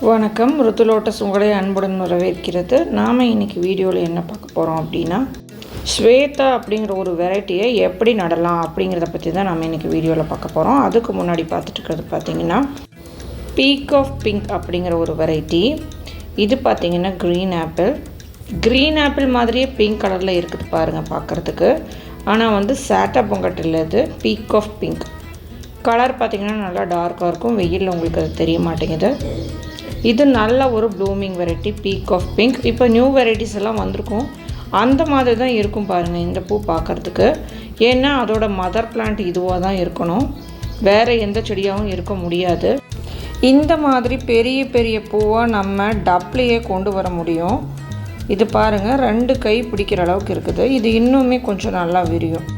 வணக்கம். ருத்து லோட்டஸ் உங்களை அன்புடன் வரவேற்கிறது. நாம் இன்றைக்கி வீடியோவில் என்ன பார்க்க போகிறோம் அப்படின்னா, ஸ்வேதா அப்படிங்கிற ஒரு வெரைட்டியை எப்படி நடலாம் அப்படிங்கிறத பற்றி தான் நம்ம இன்றைக்கி வீடியோவில் பார்க்க போகிறோம். அதுக்கு முன்னாடி பார்த்துட்டு இருக்கிறது பார்த்திங்கன்னா, பீக் ஆஃப் பிங்க் அப்படிங்கிற ஒரு வெரைட்டி. இது பார்த்திங்கன்னா க்ரீன் ஆப்பிள் மாதிரியே பிங்க் கலரில் இருக்குது பாருங்கள் பார்க்குறதுக்கு. ஆனால் சாட்டா பொங்கட் இல்லை, இது பீக் ஆஃப் பிங்க். கலர் பார்த்திங்கன்னா நல்லா டார்க்காக இருக்கும், வெயிலில் உங்களுக்கு அது தெரிய மாட்டேங்குது. இது நல்ல ஒரு blooming variety peak of pink. இப்போ நியூ வெரைட்டிஸ் எல்லாம் வந்திருக்கும், அந்த மாதிரி தான் இருக்கும் பாருங்கள் இந்த பூ பார்க்குறதுக்கு. ஏன்னா அதோட மதர் பிளான்ட் இதுவாக தான் இருக்கணும், வேறு எந்த செடியாகவும் இருக்க முடியாது. இந்த மாதிரி பெரிய பெரிய பூவாக நம்ம டப்லேயே கொண்டு வர முடியும். இது பாருங்கள் 2 கை பிடிக்கிற அளவுக்கு இருக்குது. இது இன்னுமே கொஞ்சம் நல்லா விரியும்.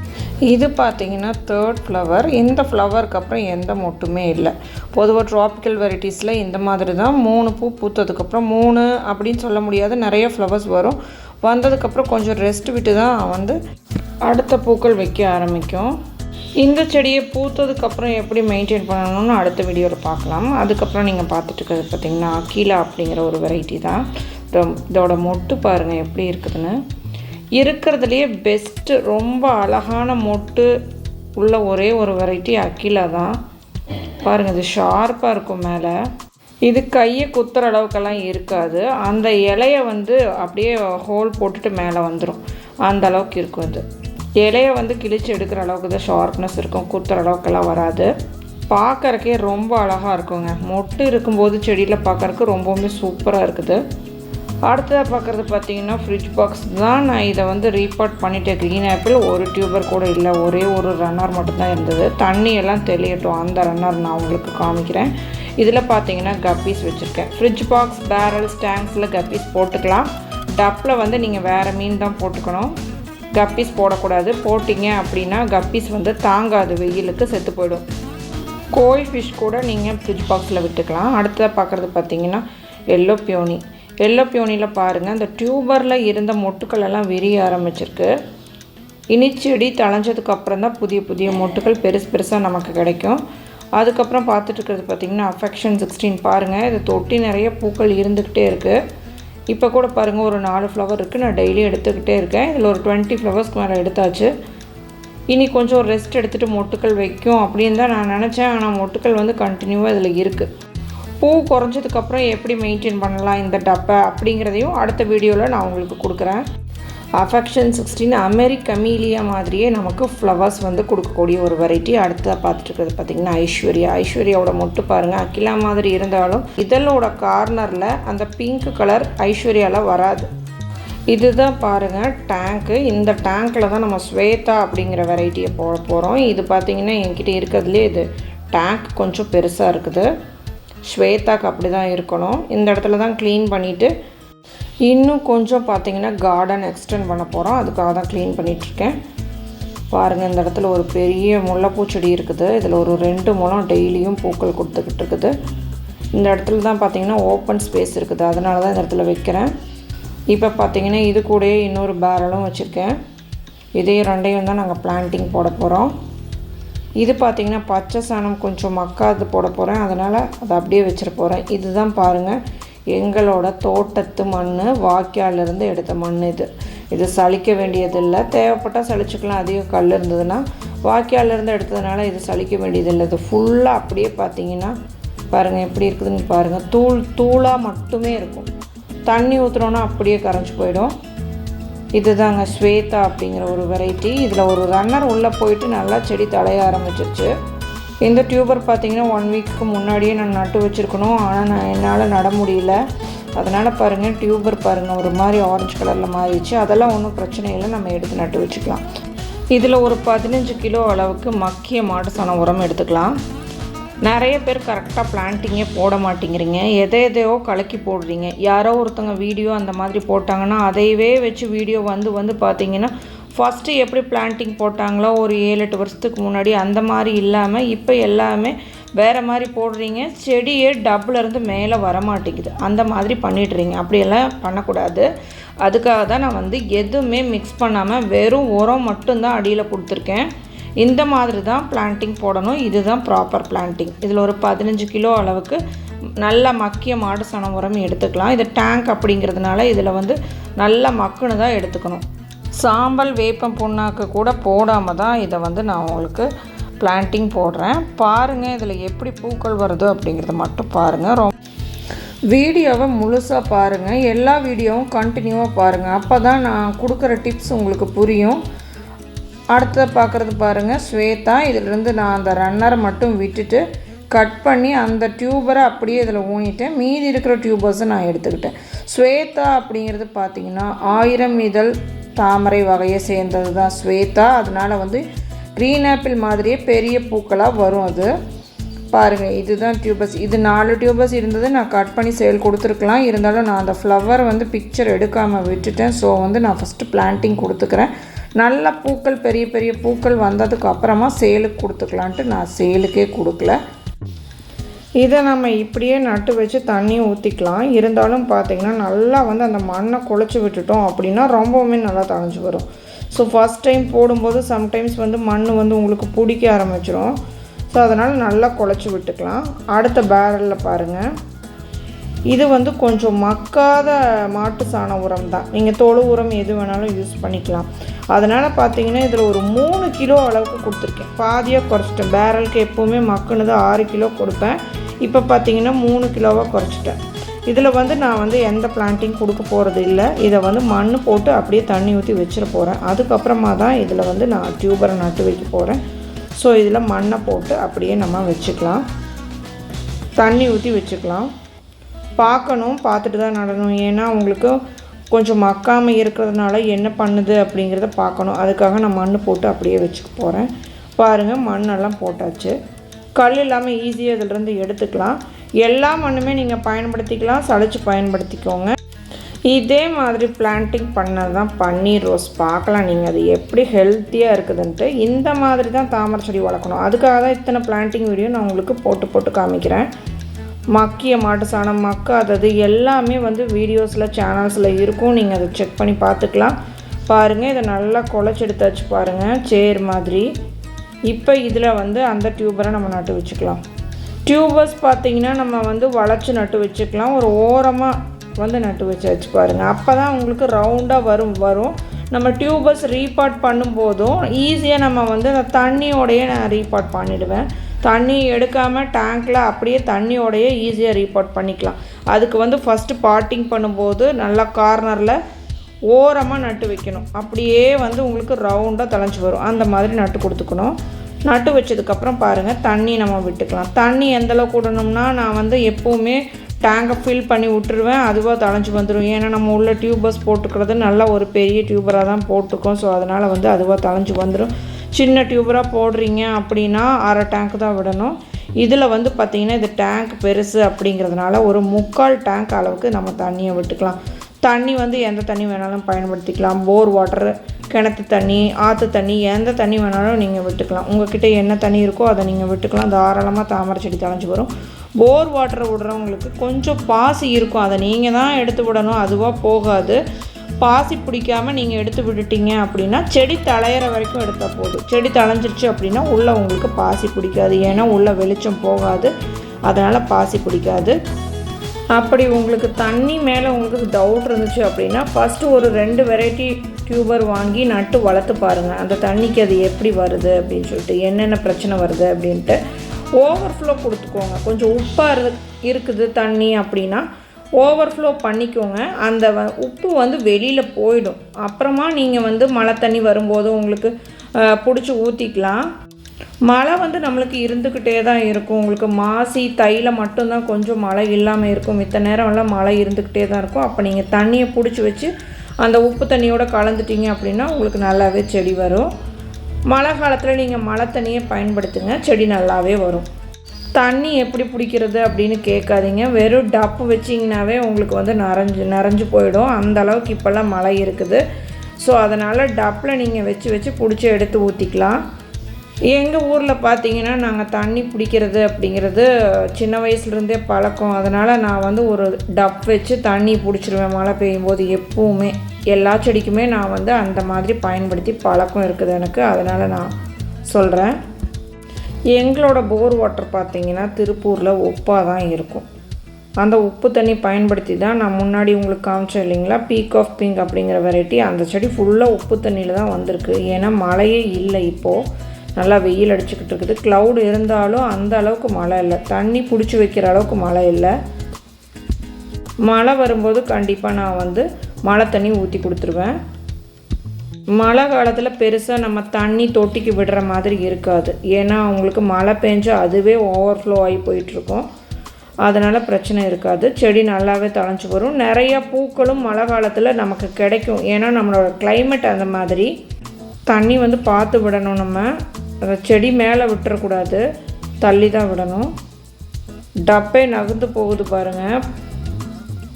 இது பார்த்திங்கன்னா 3rd ஃப்ளவர். இந்த ஃப்ளவருக்கு அப்புறம் எந்த மொட்டுமே இல்லை. பொதுவாக ட்ராபிக்கல் வெரைட்டிஸில் இந்த மாதிரி தான் 3 பூ பூத்ததுக்கப்புறம் 3 அப்படின்னு சொல்ல முடியாது, நிறைய ஃப்ளவர்ஸ் வரும். வந்ததுக்கப்புறம் கொஞ்சம் ரெஸ்ட் விட்டு தான் அடுத்த பூக்கள் வைக்க ஆரம்பிக்கும். இந்த செடியை பூத்ததுக்கப்புறம் எப்படி மெயின்டைன் பண்ணணும்னு அடுத்த வீடியோவில் பார்க்கலாம். அதுக்கப்புறம் நீங்கள் பார்த்துட்டு இருக்கிறது பார்த்திங்கன்னா அகிலா அப்படிங்கிற ஒரு வெரைட்டி தான். இதோட மொட்டு பாருங்கள் எப்படி இருக்குதுன்னு. இருக்கிறதுலையே பெஸ்ட்டு, ரொம்ப அழகான மொட்டு உள்ள ஒரே ஒரு வெரைட்டி அகிலா தான். பாருங்கள் இது ஷார்ப்பாக இருக்கும் மேலே. இது கையை குத்துற அளவுக்கெல்லாம் இருக்காது. அந்த இலையை அப்படியே ஹோல் போட்டுட்டு மேலே வந்துடும், அந்த அளவுக்கு இருக்கும். இது இலையை கிழிச்சு எடுக்கிற அளவுக்கு தான் ஷார்ப்னஸ் இருக்கும், குத்துற அளவுக்கெல்லாம் வராது. பார்க்குறக்கே ரொம்ப அழகாக இருக்குங்க. மொட்டு இருக்கும்போது செடியில் பார்க்குறக்கு ரொம்பவுமே சூப்பராக இருக்குது. அடுத்ததாக பார்க்குறது பார்த்திங்கன்னா ஃப்ரிட்ஜ் பாக்ஸ் தான். நான் இதை ரீபாட் பண்ணிவிட்டேன். க்ரீன் ஆப்பிள் ஒரு டியூபர் கூட இல்லை, ஒரே ஒரு ரன்னர் மட்டும்தான் இருந்தது. தண்ணியெல்லாம் தெளியட்டும், அந்த ரன்னர் நான் உங்களுக்கு காமிக்கிறேன். இதில் பார்த்திங்கன்னா கப்பீஸ் வச்சுருக்கேன். ஃப்ரிட்ஜ் பாக்ஸ், பேரல்ஸ், டேங்க்ஸில் கப்பீஸ் போட்டுக்கலாம். டப்பில் நீங்கள் வேறு மீன் தான் போட்டுக்கணும், கப்பீஸ் போடக்கூடாது. போட்டிங்க அப்படின்னா கப்பீஸ் தாங்காது, வெயிலுக்கு செத்து போயிடும். கோய் ஃபிஷ் கூட நீங்கள் ஃப்ரிட்ஜ் பாக்ஸில் விட்டுக்கலாம். அடுத்ததாக பார்க்குறது பார்த்திங்கன்னா எல்லோ பியோனியில் பாருங்கள், அந்த டியூபரில் இருந்த மொட்டுக்கள் எல்லாம் விரிய ஆரம்பிச்சிருக்கு. இனிச்செடி தளைஞ்சதுக்கப்புறம் தான் புதிய புதிய மொட்டுக்கள் பெருசாக நமக்கு கிடைக்கும். அதுக்கப்புறம் பார்த்துட்டு இருக்கிறது பார்த்திங்கன்னா அஃபெக்ஷன் 16 பாருங்கள். இது தொட்டி நிறைய பூக்கள் இருந்துக்கிட்டே இருக்குது. இப்போ கூட பாருங்கள் ஒரு 4 ஃப்ளவர் இருக்குது. நான் டெய்லி எடுத்துக்கிட்டே இருக்கேன். இதில் ஒரு 20 ஃப்ளவர்ஸ்க்கு மேலே எடுத்தாச்சு. இனி கொஞ்சம் ரெஸ்ட் எடுத்துகிட்டு மொட்டுக்கள் வைக்கும் அப்படின்னு தான் நான் நினச்சேன். ஆனால் மொட்டுக்கள் கண்டினியூவாக இதில் இருக்குது. பூ குறைஞ்சதுக்கப்புறம் எப்படி மெயின்டைன் பண்ணலாம் இந்த டப்பை அப்படிங்கிறதையும் அடுத்த வீடியோவில் நான் உங்களுக்கு கொடுக்குறேன். அஃபெக்ஷன் 16 அமெரிக் கமீலியா மாதிரியே நமக்கு ஃப்ளவர்ஸ் கொடுக்கக்கூடிய ஒரு வெரைட்டி. அடுத்ததாக பார்த்துட்டு இருக்கிறது பார்த்திங்கன்னா ஐஸ்வர்யாவோட மொட்டு பாருங்கள். அகிலா மாதிரி இருந்தாலும் இதழோட கார்னரில் அந்த பிங்க் கலர் ஐஸ்வர்யாவில் வராது. இதுதான் பாருங்கள் டேங்க்கு. இந்த டேங்க்கில் தான் நம்ம ஸ்வேதா அப்படிங்கிற வெரைட்டியை போட போகிறோம். இது பார்த்திங்கன்னா என்கிட்ட இருக்கிறதுலே இது டேங்க் கொஞ்சம் பெருசாக இருக்குது. ஸ்வேதாக்கு அப்படி தான் இருக்கணும். இந்த இடத்துல தான் க்ளீன் பண்ணிவிட்டு இன்னும் கொஞ்சம் பார்த்திங்கன்னா கார்டன் எக்ஸ்டெண்ட் பண்ண போகிறோம். அதுக்காக தான் க்ளீன் பண்ணிகிட்ருக்கேன். பாருங்கள் இந்த இடத்துல ஒரு பெரிய முல்லைப்பூ செடி இருக்குது. இதில் ஒரு 2 முழம் டெய்லியும் பூக்கள் கொடுத்துக்கிட்டு இருக்குது. இந்த இடத்துல தான் பார்த்திங்கன்னா ஓப்பன் ஸ்பேஸ் இருக்குது, அதனால தான் இந்த இடத்துல வைக்கிறேன். இப்போ பார்த்திங்கன்னா இது கூடயே இன்னொரு பேரலும் வச்சுருக்கேன். இதையும் 2ஐயும் தான் நாங்கள் பிளான்டிங் போட போகிறோம். இது பார்த்திங்கன்னா பச்சை சாணம் கொஞ்சம் மக்காது போட போகிறேன், அதனால் அதை அப்படியே வச்சிட போகிறேன். இதுதான் பாருங்கள் எங்களோட தோட்டத்து மண், வாய்க்காலிருந்து எடுத்த மண். இது சலிக்க வேண்டியதில்லை, தேவைப்பட்டால் சலிச்சுக்கலாம். அதிக கல் இருந்ததுன்னா. வாய்க்காலிருந்து எடுத்ததுனால இது சலிக்க வேண்டியதில்லை. இது ஃபுல்லாக அப்படியே பார்த்திங்கன்னா பாருங்கள் எப்படி இருக்குதுன்னு பாருங்கள். தூளாக மட்டுமே இருக்கும். தண்ணி ஊற்றுறோன்னா அப்படியே கரைஞ்சி போயிடும். இதுதாங்க ஸ்வேதா அப்படிங்கிற ஒரு வெரைட்டி. இதில் ஒரு ரன்னர் உள்ளே போயிட்டு நல்லா செடி தழைய ஆரம்பிச்சிருச்சு. இந்த டியூபர் பார்த்திங்கன்னா 1 வீக்கு முன்னாடியே நான் நட்டு வச்சுருக்கணும், ஆனால் என்னால் நட முடியல. அதனால் பாருங்கள் டியூபர் பாருங்கள் ஒரு மாதிரி ஆரஞ்சு கலரில் மாறிடுச்சு. அதெல்லாம் ஒன்றும் பிரச்சனை இல்லை, நம்ம எடுத்து நட்டு வச்சுக்கலாம். இதில் ஒரு 15 கிலோ அளவுக்கு மக்கிய மாட்டு சாணம் உரம் எடுத்துக்கலாம். நிறைய பேர் கரெக்டாக பிளான்ட்டிங்கே போட மாட்டேங்கிறீங்க, எதையோ கலக்கி போடுறீங்க. யாரோ ஒருத்தவங்க வீடியோ அந்த மாதிரி போட்டாங்கன்னா அதையவே வச்சு வீடியோ பார்த்திங்கன்னா ஃபஸ்ட்டு எப்படி பிளான்ட்டிங் போட்டாங்களோ ஒரு 7-8 வருஷத்துக்கு முன்னாடி அந்த மாதிரி இல்லாமல் இப்போ எல்லாமே வேறு மாதிரி போடுறீங்க. செடியே டப்புலேருந்து மேலே வர மாட்டேங்குது, அந்த மாதிரி பண்ணிடுறீங்க. அப்படியெல்லாம் பண்ணக்கூடாது. அதுக்காக தான் நான் எதுவுமே மிக்ஸ் பண்ணாமல் வெறும் உரம் மட்டும்தான் அடியில் கொடுத்துருக்கேன். இந்த மாதிரி தான் பிளான்ட்டிங் போடணும். இதுதான் ப்ராப்பர் பிளான்ட்டிங். இதில் ஒரு 15 கிலோ அளவுக்கு நல்ல மக்கிய மாட்டு சாணம் உரம் எடுத்துக்கலாம். இது டேங்க் அப்படிங்கிறதுனால இதில் வந்து நல்ல மக்குன்னு தான் எடுத்துக்கணும். சாம்பல் வேப்பம் புண்ணாக்கு கூட போடாமல் தான் இதை வந்து நான் உங்களுக்கு பிளான்டிங் போடுறேன். பாருங்கள் இதில் எப்படி பூக்கள் வருது அப்படிங்கிறத மட்டும் பாருங்கள். வீடியோவை முழுசாக பாருங்கள், எல்லா வீடியோவும் கண்டினியூவாக பாருங்கள். அப்போ தான் நான் கொடுக்குற டிப்ஸ் உங்களுக்கு புரியும். அடுத்தது பார்க்குறது பாருங்கள், ஸ்வேதா. இதிலிருந்து நான் அந்த ரன்னரை மட்டும் விட்டுட்டு கட் பண்ணி அந்த டியூபரை அப்படியே இதில் ஊனிட்டேன். மீதி இருக்கிற டியூபர்ஸை நான் எடுத்துக்கிட்டேன். ஸ்வேதா அப்படிங்கிறது பார்த்திங்கன்னா 1000 இதழ் தாமரை வகையை சேர்ந்தது தான் ஸ்வேதா. அதனால் வந்து க்ரீன் ஆப்பிள் மாதிரியே பெரிய பூக்களாக வரும். அது பாருங்கள், இதுதான் டியூபர்ஸ். இது 4 டியூபர்ஸ் இருந்தது, நான் கட் பண்ணி சேல் கொடுத்துருக்கலாம். இருந்தாலும் நான் அந்த ஃப்ளவர் வந்து பிக்சர் எடுக்காமல் விட்டுட்டேன். ஸோ வந்து நான் ஃபஸ்ட்டு பிளான்டிங் கொடுத்துக்கிறேன். நல்ல பூக்கள், பெரிய பெரிய பூக்கள் வந்ததுக்கு அப்புறமா சேலுக்கு கொடுத்துக்கலான்ட்டு நான் சேலுக்கே கொடுக்கல. இதை நம்ம இப்படியே நட்டு வச்சு தண்ணி ஊற்றிக்கலாம். இருந்தாலும் பார்த்திங்கன்னா நல்லா வந்து அந்த மண்ணை குழச்சி விட்டுட்டோம் அப்படின்னா ரொம்பவுமே நல்லா தழைஞ்சி வரும். ஸோ ஃபஸ்ட் டைம் போடும்போது சம்டைம்ஸ் வந்து மண் வந்து உங்களுக்கு பிடிக்க ஆரம்பிச்சிடும். ஸோ அதனால் நல்லா குழச்சி விட்டுக்கலாம். அடுத்த பேரலில் பாருங்கள், இது வந்து கொஞ்சம் மக்காத மாட்டு சாண உரம் தான். நீங்கள் தொழு உரம் எது வேணாலும் யூஸ் பண்ணிக்கலாம். அதனால் பார்த்தீங்கன்னா இதில் ஒரு 3 கிலோ அளவுக்கு கொடுத்துருக்கேன். பாதியாக குறைச்சிட்டேன். பேரலுக்கு எப்போவுமே மக்குனது 6 கிலோ கொடுப்பேன். இப்போ பார்த்தீங்கன்னா 3 கிலோவாக குறைச்சிட்டேன். இதில் வந்து நான் வந்து எந்த பிளான்டிங் கொடுக்க போகிறது இல்லை. இதை வந்து மண் போட்டு அப்படியே தண்ணி ஊற்றி வச்சிட போகிறேன். அதுக்கப்புறமா தான் இதில் வந்து நான் டியூபரை நட்டு வைக்க போகிறேன். ஸோ இதில் மண்ணை போட்டு அப்படியே நம்ம வச்சுக்கலாம், தண்ணி ஊற்றி வச்சுக்கலாம். பார்க்கணும், பார்த்துட்டு தான் நடணும். ஏன்னா உங்களுக்கு கொஞ்சம் மக்காமல் இருக்கிறதுனால என்ன பண்ணுது அப்படிங்கிறத பார்க்கணும். அதுக்காக நான் மண் போட்டு அப்படியே வச்சுக்க போகிறேன். பாருங்கள், மண்ணெல்லாம் போட்டாச்சு. கல் இல்லாமல் ஈஸியாக இதிலிருந்து எடுத்துக்கலாம். எல்லா மண்ணுமே நீங்கள் பயன்படுத்திக்கலாம், சளிச்சு பயன்படுத்திக்கோங்க. இதே மாதிரி பிளான்டிங் பண்ணது தான் பன்னீர் ரோஸ். பார்க்கலாம் நீங்கள் அது எப்படி ஹெல்த்தியாக இருக்குதுன்ட்டு. இந்த மாதிரி தான் தாமரை செடி வளர்க்கணும். அதுக்காக தான் இத்தனை பிளான்டிங் வீடியோ நான் உங்களுக்கு போட்டு காமிக்கிறேன். மக்கிய மாட்டு சாணம், மக்காதது எல்லாமே வந்து வீடியோஸில் சேனல்ஸில் இருக்கும். நீங்கள் அதை செக் பண்ணி பார்த்துக்கலாம். பாருங்கள், இதை நல்லா குழச்சி எடுத்தாச்சு பாருங்கள், சேர் மாதிரி. இப்போ இதில் வந்து அந்த டியூபரை நம்ம நட்டு வச்சுக்கலாம். டியூபர்ஸ் பார்த்திங்கன்னா நம்ம வந்து வளைச்சி நட்டு வச்சுக்கலாம். ஒரு ஓரமாக வந்து நட்டு வச்சாச்சு பாருங்கள். அப்போ தான் உங்களுக்கு ரவுண்டாக வரும். நம்ம டியூபர்ஸ் ரீபாட் பண்ணும்போதும் ஈஸியாக நம்ம வந்து அந்த தண்ணியோடையே நான் ரீபாட் பண்ணிவிடுவேன். தண்ணி எடுக்காமல் டேங்க்கில் அப்படியே தண்ணியோடையே ஈஸியாக ரீபாட் பண்ணிக்கலாம். அதுக்கு வந்து ஃபஸ்ட்டு பாட்டிங் பண்ணும்போது நல்லா கார்னரில் ஓரமாக நட்டு வைக்கணும். அப்படியே வந்து உங்களுக்கு ரவுண்டாக தழைஞ்சி வரும். அந்த மாதிரி நட்டு கொடுத்துக்கணும். நட்டு வச்சதுக்கப்புறம் பாருங்கள், தண்ணி நம்ம விட்டுக்கலாம். தண்ணி எந்தளவுக்கு விடணும்னா, நான் வந்து எப்போவுமே டேங்கை ஃபில் பண்ணி விட்டுருவேன். அதுவாக தழைஞ்சி வந்துடும். ஏன்னா நம்ம உள்ள டியூபர்ஸ் போட்டுக்கிறது நல்லா ஒரு பெரிய டியூபராக தான் போட்டிருக்கோம். ஸோ அதனால் வந்து அதுவாக தழைஞ்சி வந்துடும். சின்ன டியூபராக போடுறீங்க அப்படின்னா 1/2 டேங்க் தான் விடணும். இதில் வந்து பார்த்திங்கன்னா இது டேங்க் பெருசு அப்படிங்கிறதுனால ஒரு 3/4 டேங்க் அளவுக்கு நம்ம தண்ணியை விட்டுக்கலாம். தண்ணி வந்து எந்த தண்ணி வேணாலும் பயன்படுத்திக்கலாம். போர் வாட்டரு, கிணத்து தண்ணி, ஆற்று தண்ணி, எந்த தண்ணி வேணாலும் நீங்கள் விட்டுக்கலாம். உங்கள்கிட்ட என்ன தண்ணி இருக்கோ அதை நீங்கள் விட்டுக்கலாம். தாராளமாக தாமரை செடி தழைஞ்சி வரும். போர் வாட்டரை விடுறவங்களுக்கு கொஞ்சம் பாசி இருக்கும், அதை நீங்கள் தான் எடுத்து விடணும். அதுவாக போகாது. பாசி பிடிக்காமல் நீங்கள் எடுத்து விட்டுட்டீங்க அப்படின்னா செடி தழையிற வரைக்கும் எடுத்தால் போதும். செடி தழைஞ்சிருச்சு அப்படின்னா உள்ளே உங்களுக்கு பாசி பிடிக்காது. ஏன்னா உள்ளே வெளிச்சம் போகாது, அதனால் பாசி பிடிக்காது. அப்படி உங்களுக்கு தண்ணி மேலே உங்களுக்கு டவுட் இருந்துச்சு அப்படின்னா ஃபஸ்ட்டு ஒரு 2 வெரைட்டி டியூபர் வாங்கி நட்டு வளர்த்து பாருங்கள். அந்த தண்ணிக்கு அது எப்படி வருது அப்படின்னு சொல்லிட்டு, என்னென்ன பிரச்சனை வருது அப்படின்ட்டு. ஓவர்ஃப்ளோ கொடுத்துக்கோங்க. கொஞ்சம் உப்பாக இருக்குது தண்ணி அப்படின்னா ஓவர்ஃப்ளோ பண்ணிக்கோங்க. அந்த உப்பு வந்து வெளியில் போயிடும். அப்புறமா நீங்கள் வந்து மழை தண்ணி வரும்போது உங்களுக்கு பிடிச்சி ஊற்றிக்கலாம். மழை வந்து நம்மளுக்கு இருந்துக்கிட்டே தான் இருக்கும். உங்களுக்கு மாசி தையில் மட்டும்தான் கொஞ்சம் மழை இல்லாமல் இருக்கும். மித்த நேரம்லாம் மழை இருந்துக்கிட்டே தான் இருக்கும். அப்போ நீங்கள் தண்ணியை பிடிச்சி வச்சு அந்த உப்பு தண்ணியோடு கலந்துட்டீங்க அப்படின்னா உங்களுக்கு நல்லாவே செடி வரும். மழை காலத்தில் நீங்கள் மழை தண்ணியை பயன்படுத்துங்க, செடி நல்லாவே வரும். தண்ணி எப்படி பிடிக்கிறது அப்படின்னு கேட்காதீங்க. வெறும் டப்பு வச்சிங்கனாவே உங்களுக்கு வந்து நனைஞ்சு போயிடும். அந்த அளவுக்கு இப்போல்லாம் மழை இருக்குது. ஸோ அதனால் டப்பில் நீங்கள் வச்சு பிடிச்சி எடுத்து ஊற்றிக்கலாம். எங்கள் ஊரில் பார்த்தீங்கன்னா நாங்கள் தண்ணி பிடிக்கிறது அப்படிங்கிறது சின்ன வயசுலேருந்தே பழக்கம். அதனால் நான் வந்து ஒரு டப் வச்சு தண்ணி பிடிச்சிருவேன் மழை பெய்யும் போது. எப்போவுமே எல்லா செடிக்குமே நான் வந்து அந்த மாதிரி பயன்படுத்தி பழக்கம் இருக்குது எனக்கு. அதனால் நான் சொல்கிறேன். எங்களோட போர் வாட்டர் பார்த்திங்கன்னா திருப்பூரில் உப்பாக தான் இருக்கும். அந்த உப்பு தண்ணி பயன்படுத்தி தான் நான் முன்னாடி உங்களுக்கு காமிச்சேன் இல்லைங்களா, பீக் ஆஃப் பிங்க் அப்படிங்கிற வெரைட்டி. அந்த செடி ஃபுல்லாக உப்பு தண்ணியில் தான் வந்திருக்கு. ஏன்னா மழையே இல்லை, இப்போது நல்லா வெயில் அடிச்சுக்கிட்டு இருக்குது. க்ளவுட் இருந்தாலும் அந்த அளவுக்கு மழை இல்லை, தண்ணி பிடிச்சி வைக்கிற அளவுக்கு மழை இல்லை. மழை வரும்போது கண்டிப்பாக நான் மழை தண்ணி ஊற்றி கொடுத்துருவேன். மழை காலத்தில் பெருசாக நம்ம தண்ணி தொட்டிக்கு விடுற மாதிரி இருக்காது. ஏன்னா அவங்களுக்கு மழை பெஞ்சா அதுவே ஓவர்ஃப்ளோ ஆகி போயிட்டுருக்கும். அதனால் பிரச்சனை இருக்காது. செடி நல்லாவே தழைஞ்சி வரும். நிறையா பூக்களும் மழை காலத்தில் நமக்கு கிடைக்கும். ஏன்னா நம்மளோட கிளைமேட் அந்த மாதிரி. தண்ணி பார்த்து விடணும். நம்ம அந்த செடி மேலே விட்டுறக்கூடாது, தள்ளி தான் விடணும். டப்பே நகர்ந்து போகுது பாருங்கள்,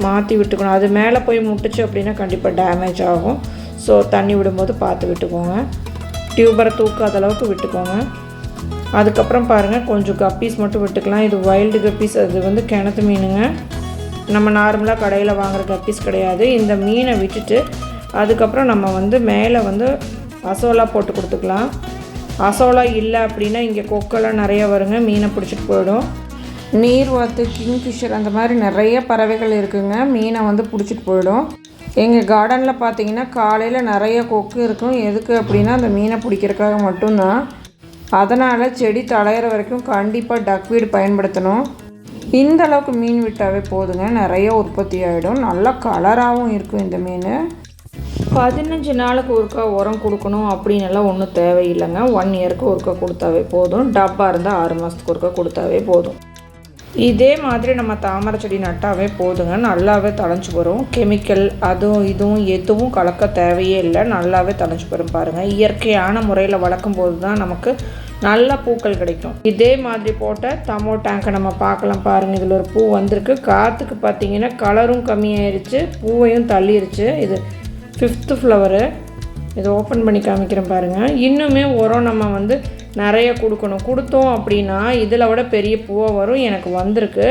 மாற்றி விட்டுக்கணும். அது மேலே போய் முட்டுச்சு அப்படின்னா கண்டிப்பாக டேமேஜ் ஆகும். ஸோ தண்ணி விடும்போது பார்த்து விட்டுக்கோங்க. டியூபரை தூக்காத அளவுக்கு விட்டுக்கோங்க. அதுக்கப்புறம் பாருங்கள், கொஞ்சம் கப்பீஸ் மட்டும் விட்டுக்கலாம். இது வைல்டு கப்பீஸ், அது கிணத்து மீனுங்க. நம்ம நார்மலாக கடையில் வாங்குகிற கப்பீஸ் கிடையாது. இந்த மீனை விட்டுட்டு அதுக்கப்புறம் நம்ம மேலே அசோலா போட்டு கொடுத்துக்கலாம். அசோலா இல்லை அப்படின்னா இங்கே கொக்கெல்லாம் நிறைய வருங்க, மீனை பிடிச்சிட்டு போயிடும். நீர்வாத்து, கிங்ஃபிஷர் அந்த மாதிரி நிறைய பறவைகள் இருக்குங்க, மீனை பிடிச்சிட்டு போயிடும். எங்கள் கார்டனில் பார்த்தீங்கன்னா காலையில் நிறைய கொக்கு இருக்கும். எதுக்கு அப்படின்னா அந்த மீனை பிடிக்கிறதுக்காக மட்டும்தான். அதனால் செடி தழையிற வரைக்கும் கண்டிப்பாக டக்வீடு பயன்படுத்தணும். இந்த அளவுக்கு மீன் விட்டாவே போதுங்க, நிறைய உற்பத்தி ஆகிடும். நல்லா கலராகவும் இருக்கும் இந்த மீன். 15 நாளுக்கு ஒருக்கா உரம் கொடுக்கணும் அப்படின்னு எல்லாம் ஒன்றும் தேவையில்லைங்க. 1 இயருக்கு ஒருக்கா கொடுத்தாவே போதும். டப்பாக இருந்தால் 6 மாதத்துக்கு ஒருக்கா கொடுத்தாவே போதும். இதே மாதிரி நம்ம தாமரை செடி நட்டாவே போதுங்க, நல்லாவே தழைஞ்சி வரும். கெமிக்கல் அதுவும் இதுவும் எதுவும் கலக்க தேவையே இல்லை, நல்லாவே தழைஞ்சி வரும். பாருங்கள், இயற்கையான முறையில் வளர்க்கும் போது தான் நமக்கு நல்ல பூக்கள் கிடைக்கும். இதே மாதிரி போட்ட தமோ டேங்கை நம்ம பார்க்கலாம். பாருங்கள், இதில் ஒரு பூ வந்திருக்கு. காற்றுக்கு பார்த்தீங்கன்னா கலரும் கம்மியாயிருச்சு, பூவையும் தள்ளிருச்சு. இது 5th ஃப்ளவரு. இதை ஓப்பன் பண்ணி காமிக்கிறேன் பாருங்கள். இன்னுமே உரம் நம்ம நிறைய கொடுத்தோம் அப்படின்னா இதில் விட பெரிய பூவாக வரும். எனக்கு வந்திருக்கு.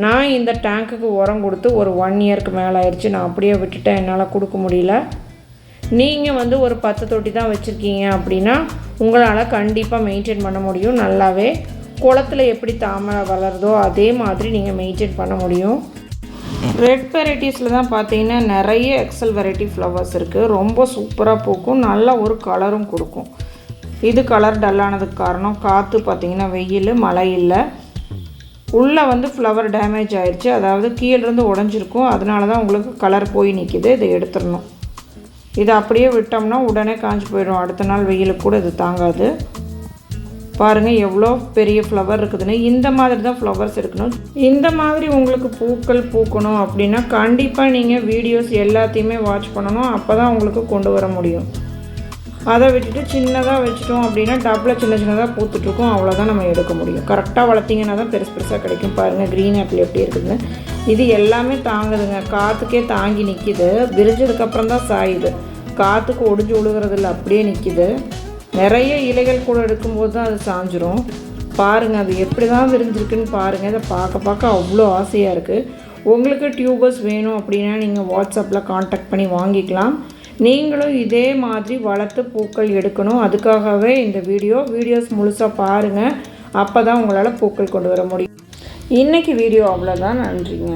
நான் இந்த டேங்க்குக்கு உரம் கொடுத்து ஒரு 1 இயருக்கு மேலே ஆயிடுச்சு. நான் அப்படியே விட்டுட்டேன், என்னால் கொடுக்க முடியல. நீங்கள் ஒரு 10 தொட்டி தான் வச்சுருக்கீங்க அப்படின்னா உங்களால் கண்டிப்பாக மெயின்டைன் பண்ண முடியும். நல்லாவே குளத்தில் எப்படி தாமரை வளருதோ அதே மாதிரி நீங்கள் மெயின்டைன் பண்ண முடியும். ரெட் வெரைட்டிஸில் தான் பார்த்தீங்கன்னா நிறைய எக்ஸல் வெரைட்டி ஃப்ளவர்ஸ் இருக்குது. ரொம்ப சூப்பராக பூக்கும், நல்ல ஒரு கலரும் கொடுக்கும். இது கலர் டல்லானதுக்கு காரணம் காற்று, பார்த்திங்கன்னா வெயில், மழை இல்லை. உள்ளே ஃப்ளவர் டேமேஜ் ஆயிடுச்சு, அதாவது கீழேருந்து உடஞ்சிருக்கும். அதனால தான் உங்களுக்கு கலர் போய் நிற்கிது. இதை எடுத்துடணும். இதை அப்படியே விட்டோம்னா உடனே காஞ்சி போயிடும். அடுத்த நாள் வெயிலுக்கு கூட இது தாங்காது. பாருங்கள் எவ்வளோ பெரிய ஃப்ளவர் இருக்குதுன்னு. இந்த மாதிரி தான் ஃப்ளவர்ஸ் இருக்கணும். இந்த மாதிரி உங்களுக்கு பூக்கள் பூக்கணும் அப்படின்னா கண்டிப்பாக நீங்கள் வீடியோஸ் எல்லாத்தையுமே வாட்ச் பண்ணணும். அப்போ தான் உங்களுக்கு கொண்டு வர முடியும். அதை விட்டுட்டு சின்னதாக வச்சுட்டோம் அப்படின்னா டப்பில் சின்ன சின்னதாக பூத்துட்ருக்கும், அவ்வளோதான் நம்ம எடுக்க முடியும். கரெக்டாக வளர்த்திங்கன்னா தான் பெருசு பெருசாக கிடைக்கும். பாருங்கள் க்ரீன் ஆப்பிள் எப்படி இருக்குதுன்னு. இது எல்லாமே தாங்குதுங்க, காற்றுக்கே தாங்கி நிற்கிது. விரிஞ்சதுக்கப்புறம் தான் சாயுது, காற்றுக்கு ஒடிஞ்சு விழுகிறதில்ல, அப்படியே நிற்கிது. நிறைய இலைகள் கூட எடுக்கும்போது தான் அது சாஞ்சிரும். பாருங்கள் அது எப்படி தான் விரிஞ்சிருக்குன்னு பாருங்கள். இதை பார்க்க அவ்வளோ ஆசையாக இருக்குது. உங்களுக்கு டியூபர்ஸ் வேணும் அப்படின்னா நீங்கள் வாட்ஸ்அப்பில் காண்டாக்ட் பண்ணி வாங்கிக்கலாம். நீங்களும் இதே மாதிரி வளர்த்து பூக்கள் எடுக்கணும். அதுக்காகவே இந்த வீடியோஸ் முழுசாக பாருங்கள். அப்போ தான் உங்களால் பூக்கள் கொண்டு வர முடியும். இன்றைக்கி வீடியோ அவ்வளோதான். நன்றிங்க.